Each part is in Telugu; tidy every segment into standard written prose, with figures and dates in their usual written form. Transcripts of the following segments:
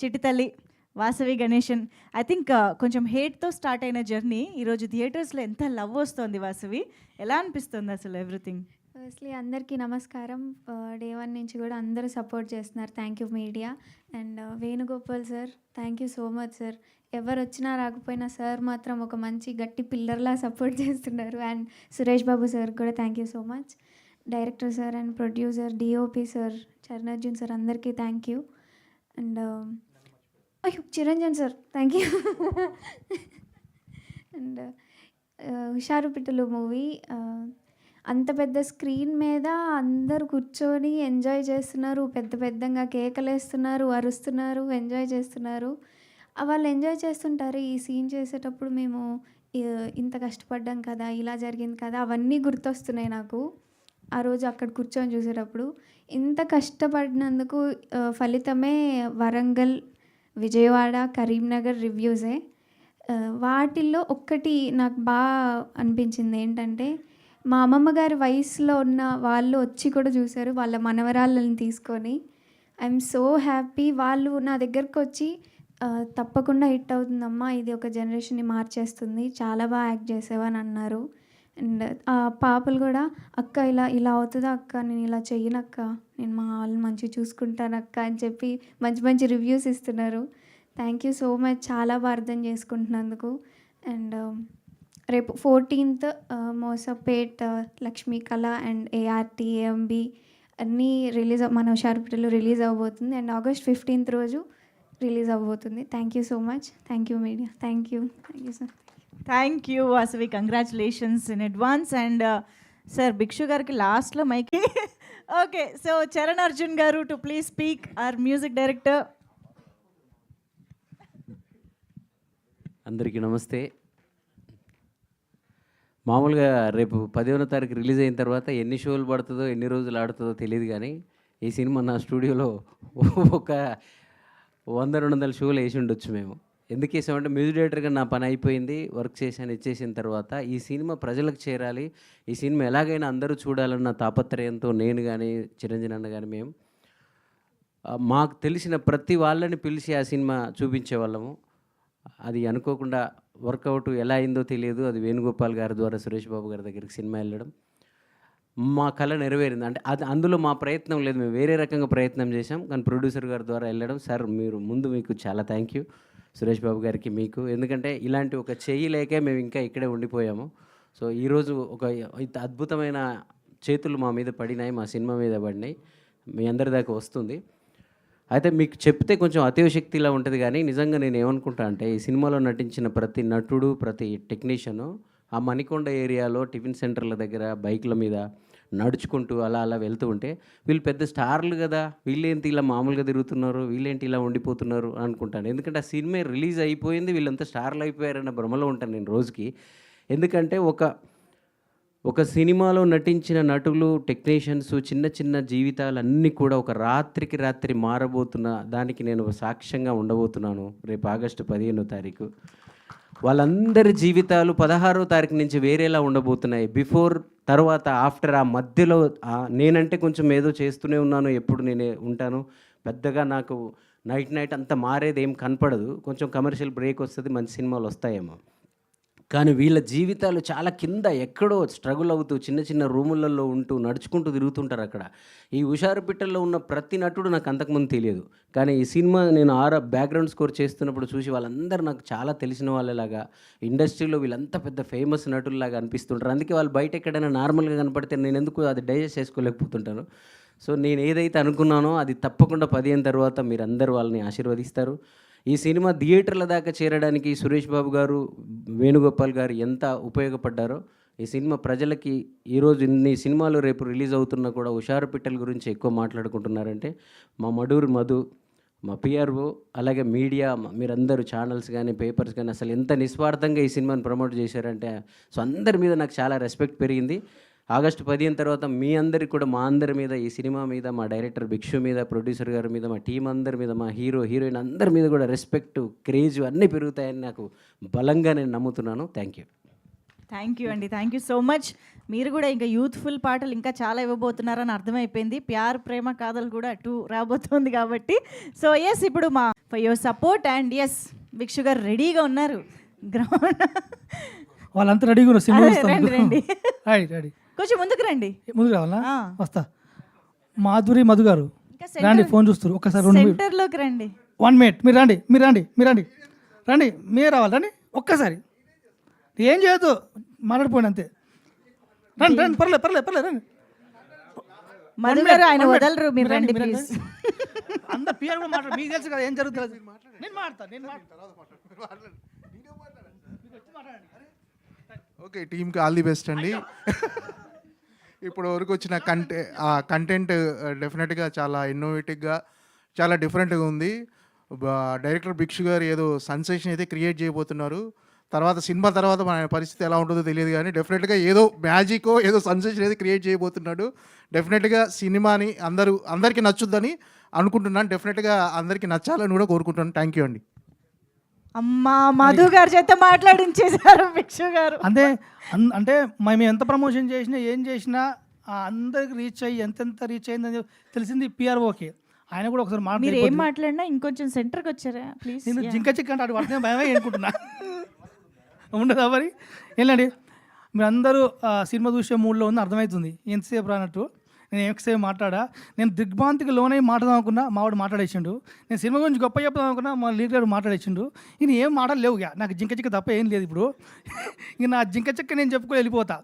చిట్టితల్లి, వాసవి గణేశన్. ఐ థింక్ కొంచెం హేట్తో స్టార్ట్ అయిన జర్నీ ఈరోజు థియేటర్స్లో ఎంత లవ్ వస్తుంది వాసవి, ఎలా అనిపిస్తుంది అసలు ఎవ్రీథింగ్? ఫస్ట్లీ అందరికీ నమస్కారం. డే 1 నుంచి కూడా అందరూ సపోర్ట్ చేస్తున్నారు. Thank you media and Venugopal sir, thank you so much sir. ఎవరు వచ్చినా రాకపోయినా సార్ మాత్రం ఒక మంచి గట్టి పిల్లర్లా సపోర్ట్ చేస్తున్నారు. అండ్ సురేష్ బాబు సార్ కూడా thank you so much. Director sir and producer, DOP sir, Charanarjun sir అందరికీ థ్యాంక్ యూ. అండ్ అయ్యో Chiranjan sir thank you. And Husharu Pittalu movie అంత పెద్ద స్క్రీన్ మీద అందరూ కూర్చొని ఎంజాయ్ చేస్తున్నారు, పెద్ద పెద్దగా కేకలేస్తున్నారు, అరుస్తున్నారు, ఎంజాయ్ చేస్తున్నారు. వాళ్ళు ఎంజాయ్ చేస్తుంటారు. ఈ సీన్ చేసేటప్పుడు మేము ఇంత కష్టపడ్డాం కదా, ఇలా జరిగింది కదా, అవన్నీ గుర్తొస్తున్నాయి నాకు ఆ రోజు అక్కడ కూర్చొని చూసేటప్పుడు. ఇంత కష్టపడినందుకు ఫలితమే వరంగల్, విజయవాడ, కరీంనగర్ రివ్యూసే. వాటిల్లో ఒక్కటి నాకు బాగా అనిపించింది ఏంటంటే, మా అమ్మమ్మ గారి వయసులో ఉన్న వాళ్ళు వచ్చి కూడా చూశారు వాళ్ళ మనవరాళ్ళని తీసుకొని. I'm so happy. వాళ్ళు నా దగ్గరకు వచ్చి తప్పకుండా హిట్ అవుతుందమ్మా, ఇది ఒక జనరేషన్ని మార్చేస్తుంది, చాలా బాగా యాక్ట్ చేసావు అని అన్నారు. అండ్ ఆ పాపలు కూడా అక్క ఇలా ఇలా అవుతుందా అక్క, నేను ఇలా చెయ్యనక్క, నేను మా వాళ్ళని మంచిగా చూసుకుంటాను అక్క అని చెప్పి మంచి మంచి రివ్యూస్ ఇస్తున్నారు. థ్యాంక్ యూ సో మచ్, చాలా బాగా అర్థం చేసుకుంటున్నందుకు. అండ్ రేపు 14th Moosapet, Lakshmi Kala and ART, AMB అన్నీ రిలీజ్ మన హుషారుపేటలో రిలీజ్ అవ్వబోతుంది. అండ్ August 15th రోజు రిలీజ్ అవ్వబోతుంది. Thank you so much. Thank you media. Thank you sir. Thank you Vasavi, congratulations in advance. And sir Bhikshu గారికి లాస్ట్లో మైకి. Okay, so Charan Arjun garu to please speak, our music director. అందరికీ నమస్తే. మామూలుగా రేపు 10వ తారీఖు రిలీజ్ అయిన తర్వాత ఎన్ని షోలు పడుతుందో, ఎన్ని రోజులు ఆడుతుందో తెలియదు, కానీ ఈ సినిమా నా స్టూడియోలో ఒక 100-200 షోలు వేసి ఉండొచ్చు మేము. ఎందుకు వేసామంటే, మ్యూజిక్ డైరెక్టర్గా నా పని అయిపోయింది, వర్క్ చేశాను, ఇచ్చేసిన తర్వాత ఈ సినిమా ప్రజలకు చేరాలి, ఈ సినిమా ఎలాగైనా అందరూ చూడాలన్న తాపత్రయంతో నేను కానీ చిరంజీవి అన్న కానీ మేము మాకు తెలిసిన ప్రతి వాళ్ళని పిలిచి ఆ సినిమా చూపించేవాళ్ళము. అది అనుకోకుండా వర్కౌట్ ఎలా అయిందో తెలియదు. అది వేణుగోపాల్ గారి ద్వారా సురేష్ బాబు గారి దగ్గరికి సినిమా వెళ్ళడం మా కళ నెరవేరింది. అంటే అది అందులో మా ప్రయత్నం లేదు, మేము వేరే రకంగా ప్రయత్నం చేసాం, కానీ ప్రొడ్యూసర్ గారి ద్వారా వెళ్ళడం. సార్ మీరు ముందు మీకు చాలా థ్యాంక్ యూ, సురేష్ బాబు గారికి మీకు. ఎందుకంటే ఇలాంటి ఒక చెయ్యి లేకే మేము ఇంకా ఇక్కడే ఉండిపోయాము. సో ఈరోజు ఒక ఇంత అద్భుతమైన చేతులు మా మీద పడినాయి, మా సినిమా మీద పడినాయి, మీ అందరి దాకా వస్తుంది. అయితే మీకు చెప్తే కొంచెం అతిశక్తిలా ఉంటుంది, కానీ నిజంగా నేను ఏమనుకుంటా అంటే, ఈ సినిమాలో నటించిన ప్రతి నటుడు, ప్రతి టెక్నీషియను ఆ మణికొండ ఏరియాలో టిఫిన్ సెంటర్ల దగ్గర బైక్ల మీద నడుచుకుంటూ అలా అలా వెళ్తూ ఉంటే, వీళ్ళు పెద్ద స్టార్లు కదా, వీళ్ళేంటి ఇలా మామూలుగా తిరుగుతున్నారు, వీళ్ళేంటి ఇలా ఉండిపోతున్నారు అనుకుంటాను. ఎందుకంటే ఆ సినిమా రిలీజ్ అయిపోయింది, వీళ్ళంతా స్టార్లు అయిపోయారన్న భ్రమలో ఉంటాను నేను రోజుకి. ఎందుకంటే ఒక సినిమాలో నటించిన నటులు, టెక్నీషియన్స్, చిన్న చిన్న జీవితాలన్నీ కూడా ఒక రాత్రికి రాత్రి మారబోతున్న దానికి నేను సాక్ష్యంగా ఉండబోతున్నాను రేపు August 15వ తారీఖు. వాళ్ళందరి జీవితాలు 16వ తారీఖు నుంచి వేరేలా ఉండబోతున్నాయి. బిఫోర్, తర్వాత, ఆఫ్టర్, ఆ మధ్యలో నేనంటే కొంచెం ఏదో చేస్తూనే ఉన్నాను, ఎప్పుడు నేనే ఉంటాను. పెద్దగా నాకు నైట్ అంతా మారేది ఏం కనపడదు. కొంచెం కమర్షియల్ బ్రేక్ వస్తుంది, మంచి సినిమాలు వస్తాయేమో. కానీ వీళ్ళ జీవితాలు చాలా కింద ఎక్కడో స్ట్రగుల్ అవుతూ చిన్న చిన్న రూములలో ఉంటూ నడుచుకుంటూ తిరుగుతుంటారు అక్కడ. ఈ హుషారుపేటలో ఉన్న ప్రతి నటుడు నాకు అంతకుముందు తెలియదు, కానీ ఈ సినిమా నేను బ్యాక్గ్రౌండ్ స్కోర్ చేస్తున్నప్పుడు చూసి వాళ్ళందరూ నాకు చాలా తెలిసిన వాళ్ళలాగా, ఇండస్ట్రీలో వీళ్ళంతా పెద్ద ఫేమస్ నటుల్లాగా అనిపిస్తుంటారు. అందుకే వాళ్ళు బయట ఎక్కడైనా నార్మల్గా కనపడితే నేను ఎందుకు అది డైజెస్ట్ చేసుకోలేకపోతుంటాను. సో నేను ఏదైతే అనుకున్నానో అది తప్పకుండా 15 తర్వాత మీరందరూ వాళ్ళని ఆశీర్వదిస్తారు. ఈ సినిమా థియేటర్ల దాకా చేరడానికి సురేష్ బాబు గారు, వేణుగోపాల్ గారు ఎంత ఉపయోగపడ్డారో, ఈ సినిమా ప్రజలకి ఈరోజు ఇన్ని సినిమాలు రేపు రిలీజ్ అవుతున్నా కూడా హుషారుపేటల గురించి ఎక్కువ మాట్లాడుకుంటున్నారంటే మా మధు, మా పిఆర్ఓ, అలాగే మీడియా, మీరందరూ ఛానల్స్ కానీ పేపర్స్ కానీ అసలు ఎంత నిస్వార్థంగా ఈ సినిమాని ప్రమోట్ చేశారంటే, సో అందరి మీద నాకు చాలా రెస్పెక్ట్ పెరిగింది. August 15 తర్వాత మీ అందరికి కూడా, మా అందరి మీద, ఈ సినిమా మీద, మా డైరెక్టర్ భిక్షు మీద, ప్రొడ్యూసర్ గారి మీద, మా టీం అందరి మీద, మా హీరో హీరోయిన్ అందరి మీద కూడా రెస్పెక్ట్, క్రేజ్ అన్నీ పెరుగుతాయని నాకు బలంగా నేను నమ్ముతున్నాను. థ్యాంక్ యూ అండి, థ్యాంక్ యూ సో మచ్. మీరు కూడా ఇంకా యూత్ఫుల్ పాటలు ఇంకా చాలా ఇవ్వబోతున్నారని అర్థమైపోయింది. ప్యార్ ప్రేమ కాదలు కూడా 2 రాబోతోంది కాబట్టి. సో ఎస్, ఇప్పుడు మా for your support. And yes, Bhikshu garu రెడీగా ఉన్నారు గ్రౌండ్. వాళ్ళంతా రెడీగా ఉన్నారు సినిమా రండి రండి, రెడీ కొంచెం ముందుకు రండి. ముందుకు రావాలా? ఆ. వస్తా. మాధురి మధు గారు ఇంకా రండి, ఫోన్ చూస్తారు ఒక్కసారి 2 మినిట్. సెంటర్లోకి రండి. 1 మినిట్, మీరు రండి, మీరు రండి, మీరు రండి, రండి, మీరు రావాలి, రండి ఒక్కసారి. ఏం చేయొద్దు, మాట్లాడిపోయింది అంతే. రండి రండి, పర్లేదు పర్లేదు పర్లేదు, రండి. మధు గారు ఆయన వదలరు, మీరు రండి ప్లీజ్. అందరు పిఆర్ కూడా మాట్లాడు, మీకు తెలుసు కదా ఏం జరుగుతుంది. నేను మాట్లాడతా. ఓకే, టీమ్కి ఆల్ ది బెస్ట్ అండి. ఇప్పుడు వరకు వచ్చిన కంటెంట్ డెఫినెట్గా చాలా ఇన్నోవేటివ్గా, చాలా డిఫరెంట్గా ఉంది. డైరెక్టర్ భిక్షు గారు ఏదో సెన్సేషన్ అయితే క్రియేట్ చేయబోతున్నారు. తర్వాత సినిమా తర్వాత మన పరిస్థితి ఎలా ఉంటుందో తెలియదు, కానీ డెఫినెట్గా ఏదో మ్యాజికో ఏదో సెన్సేషన్ అయితే క్రియేట్ చేయబోతున్నాడు. డెఫినెట్గా సినిమాని అందరికీ నచ్చుద్దని అనుకుంటున్నాను. డెఫినెట్గా అందరికీ నచ్చాలని కూడా కోరుకుంటున్నాను. థ్యాంక్ యూ అండి. అమ్మా, మధు గారి చేత మాట్లాడించేశారు భిక్షు గారు. అంటే మేము ఎంత ప్రమోషన్ చేసినా ఏం చేసినా అందరికి రీచ్ అయ్యి ఎంతెంత రీచ్ అయిందని తెలిసింది పిఆర్ఓకి. ఆయన కూడా ఒకసారి మీరు ఏం మాట్లాడినా ఇంకొంచెం సెంటర్కి వచ్చారా ప్లీజ్. నేను జింక చిక్క అంటే అటు పడితే భయమే అనుకుంటున్నా. ఉండదా మరి? వెళ్ళండి, మీరు అందరూ సినిమా చూసే మూడ్లో ఉంది, అర్థమవుతుంది ఎంతసేపు రానట్టు. నేను ఎంతసేపు మాట్లాడా, నేను దిగ్భ్రాంతికి లోనై మాట్లాడదాం అనుకున్నా, మావాడు మాట్లాడేసిండు. నేను సినిమా గురించి గొప్ప చెప్దాం అనుకున్నా, మా లీడర్ గారు మాట్లాడేసిండు. ఈయన ఏం మాటలు లేవు, నాకు జింక చిక్క తప్ప ఏం లేదు ఇప్పుడు. ఇక నా జింక చిక్క నేను చెప్పుకొని వెళ్ళిపోతా.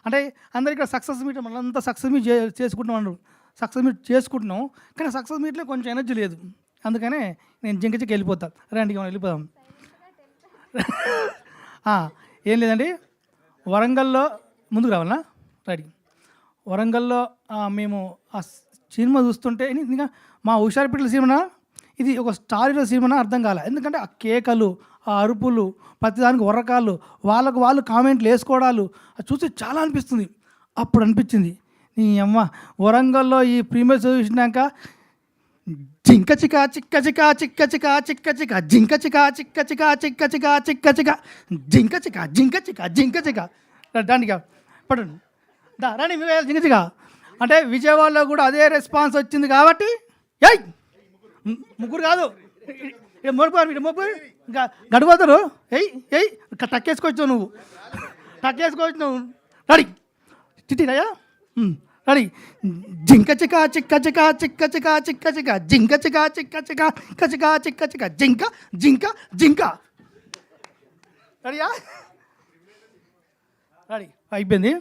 అంటే అందరు ఇక్కడ సక్సెస్ మీట్ మళ్ళంతా సక్సెస్ మీట్ చేసుకుంటున్నాం, సక్సెస్ మీట్ చేసుకుంటున్నాం, కానీ సక్సెస్ మీట్లో కొంచెం ఎనర్జీ లేదు. అందుకనే నేను జింక చిక్క వెళ్ళిపోతా. రండి మనం వెళ్ళిపోదాం. ఏం లేదండి, వరంగల్లో ముందుకు రావాలన్నా? రెడీ. వరంగల్లో మేము ఆ సినిమా చూస్తుంటే ఇంకా మా హుషారుపేటల సినిమా ఇది ఒక స్టారీలో సినిమా అర్థం కాలే. ఎందుకంటే ఆ కేకలు, ఆ అరుపులు, ప్రతిదానికి ఉర్రకాలు, వాళ్ళు కామెంట్లు వేసుకోవడాలు అది చూసి చాలా అనిపిస్తుంది. అప్పుడు అనిపించింది, నీ అమ్మ వరంగల్లో ఈ ప్రీమియర్ చూసినాక జింక చిక చిక్క చిక చిక్క చిక చిక్క చిక జింక చిక చిక్క చిక చిక్క చిక చిక్క చిక జింక చిక జింక చిక జింక చిక దానికి పడండి రాని జింక చిక అంటే విజయవాడలో కూడా అదే రెస్పాన్స్ వచ్చింది కాబట్టి ఏయ్ ముగ్గురు కాదు మొగ్గు ఇంకా గడిపోతారు. ఏయ్ టక్కేసుకోవచ్చు, నువ్వు టక్కేసుకోవచ్చు, నువ్వు రెడీ చిట్టిరాయా రెడీ. జింక చిక చిక్క చిక చిక్క చిక చిక్క చిక జింక చిక చిక్క చిక చిక చిక్క చిక జింక జింక జింక రెడీయా? రెడీ అయిపోయింది.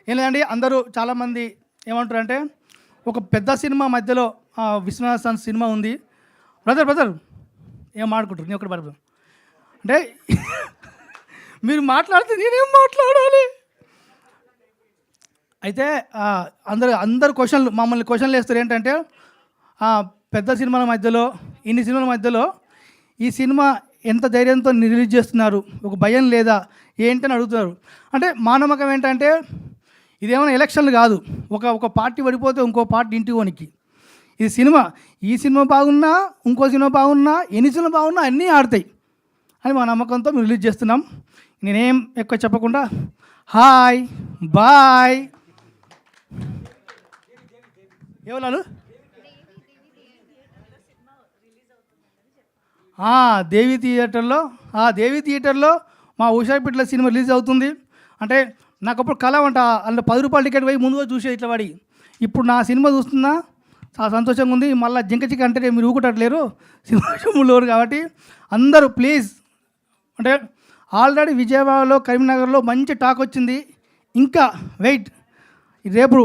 ఏం లేదండి, అందరూ చాలామంది ఏమంటారంటే ఒక పెద్ద సినిమా మధ్యలో విశ్వనాథ్ సన్ సినిమా ఉంది. బ్రదర్ ఏం మాట్లాడుకుంటారు, నేను ఒకటి పడతాను అంటే మీరు మాట్లాడితే నేనేం మాట్లాడాలి? అయితే అందరు మమ్మల్ని క్వశ్చన్లు వేస్తారు ఏంటంటే పెద్ద సినిమాల మధ్యలో, ఇన్ని సినిమాల మధ్యలో ఈ సినిమా ఎంత ధైర్యంతో రిలీజ్ చేస్తున్నారు, ఒక భయం లేదా ఏంటని అడుగుతున్నారు. అంటే మా నమ్మకం ఏంటంటే ఇదేమైనా ఎలక్షన్లు కాదు, ఒక పార్టీ పడిపోతే ఇంకో పార్టీ ఇంటికి వనికి. ఇది సినిమా, ఈ సినిమా బాగున్నా ఇంకో సినిమా బాగున్నా ఎన్ని సినిమా బాగున్నా అన్నీ ఆడతాయి అని మా నమ్మకంతో మేము రిలీజ్ చేస్తున్నాం. నేనేం ఎక్కువ చెప్పకుండా హాయ్ బాయ్. ఎవరు? దేవి థియేటర్లో మా ఉషాపేటలో సినిమా రిలీజ్ అవుతుంది. అంటే నాకు అప్పుడు కళ అంట, అందులో 10 రూపాయల టికెట్ పోయి ముందుగా చూసే ఇట్లా పడి. ఇప్పుడు నా సినిమా చూస్తున్నా చాలా సంతోషంగా ఉంది. మళ్ళీ జింక చిక్క అంటే మీరు ఊకుటట్లేరు, సినిమా కాబట్టి అందరూ ప్లీజ్. అంటే ఆల్రెడీ విజయవాడలో, కరీంనగర్లో మంచి టాక్ వచ్చింది. ఇంకా వెయిట్, రేపు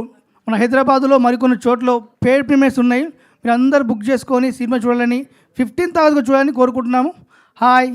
మన హైదరాబాదులో మరికొన్ని చోట్ల పేడ్ ప్రీమియర్స్ ఉన్నాయి. మీరు అందరూ బుక్ చేసుకొని సినిమా చూడాలని 15th చూడాలని కోరుకుంటున్నాము. హాయ్.